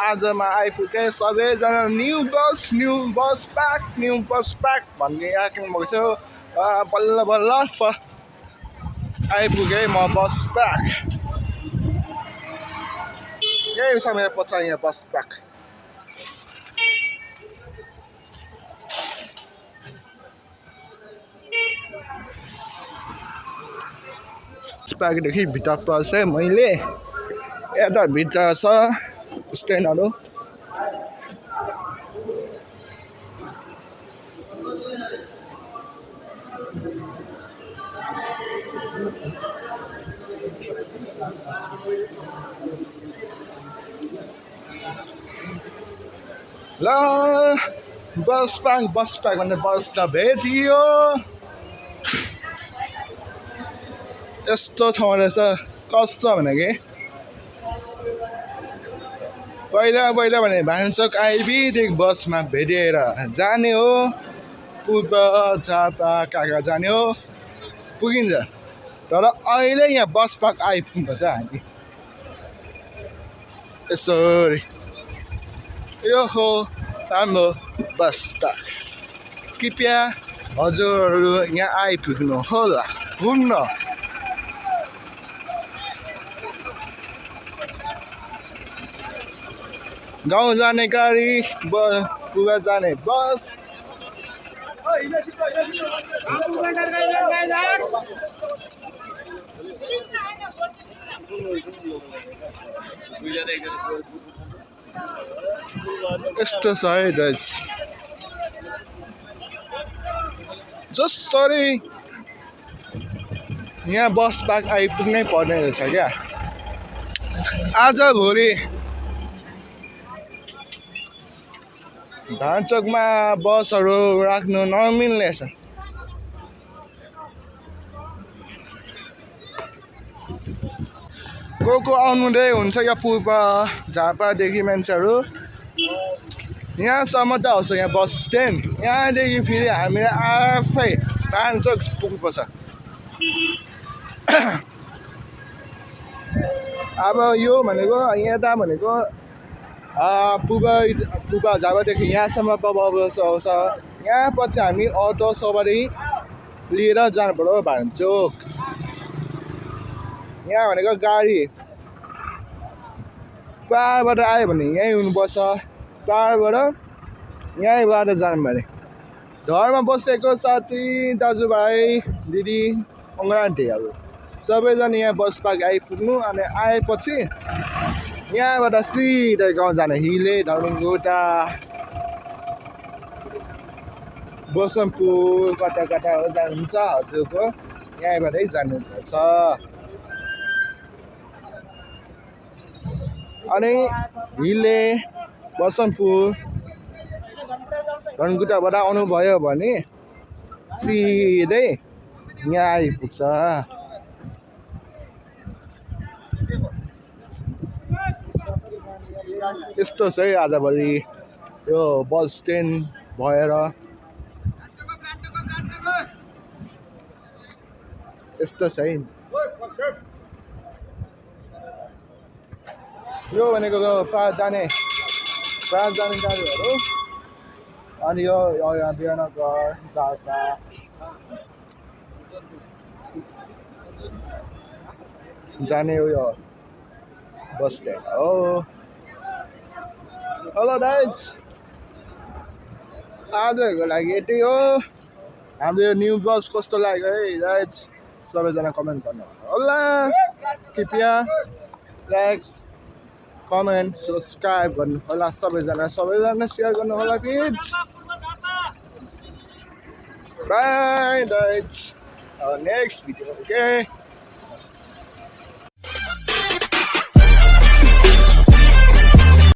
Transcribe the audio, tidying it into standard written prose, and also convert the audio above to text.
आजमा आइपुगे सबैजना न्यू बस प्याक भन्ने आँख्याङ भएको थियो बल्ल बल्ल आइपुगेँ म बस प्याक यही समय पछाडि यहाँ बस प्याक प्याकदेखि भित्र पसेँ मैले यता भित्र छ स्ट्यान्डहरू ल बस प्याक भन्ने बस त भेटियो यस्तो ठाउँ रहेछ कस्तो भने कि पहिला भने भान्चोक आइबिदेखि बसमा भेटिएर जाने हो पूर्व झापा कहाँ जाने हो पुगिन्छ तर अहिले यहाँ बस पार्क आइपुग्नुपर्छ हामी यसरी यो हो हाम्रो बस पार्क कृपया हजुरहरू यहाँ आइपुग्नु होला घुम्न गाउँ जाने गाडी पूर्व जाने बस यस्तो छ है दाइज जसरी यहाँ बस पार्क आइपुग्नै पर्ने रहेछ क्या आजभोलि भान्चोकमा बसहरू राख्नु नमिल्ने छ को आउनुहुँदै हुन्छ या पूर्व झापादेखि मान्छेहरू यहाँसम्म त आउँछ यहाँ बस स्ट्यान्ड यहाँदेखि फेरि हामीले आफै भान्चोक पुग्नुपर्छ अब यो भनेको यता भनेको पूर्व झापादेखि यहाँसम्म बस आउँछ यहाँ पछि हामी अटो सवारी लिएर जानु पर्यो भान्चोक यहाँ भनेको गाडी पाहाडबाट आयो भने यहीँ हुनुपर्छ पाहाडबाट यहीँबाट जानु पर्ने घरमा बसेको साथी दाजुभाइ दिदी अङ्ग्रान्टीहरू सबैजना यहाँ बस पार्क आइपुग्नु अनि आएपछि यहाँबाट सिधै गाउँ जाने हिले धर्मगोटा बसन्तपुर कता जानुहुन्छ हजुरको यहीँबाटै जानुपर्छ अनि हिले बसन्तपुर धनकुटाबाट आउनुभयो भने सिधै यहाँ आइपुग्छ यस्तो छ है आजभोलि यो बस स्ट्यान्ड भएर यस्तो छ है यो भनेको प्रायः जाने गाडीहरू अनि यो यहाँ विजयनगर झापा जाने यो बस स्ट्यान्ड हो हेलो गाइज आजको लागि यति हो हाम्रो यो न्यू बस कस्तो लाग्यो है गाइज सबैजना कमेन्ट गर्नु होला कृपया लाइक्स कमेन्ट सब्सक्राइब गर्नु होला सबैजना सेयर गर्नु होला please by guys next video okay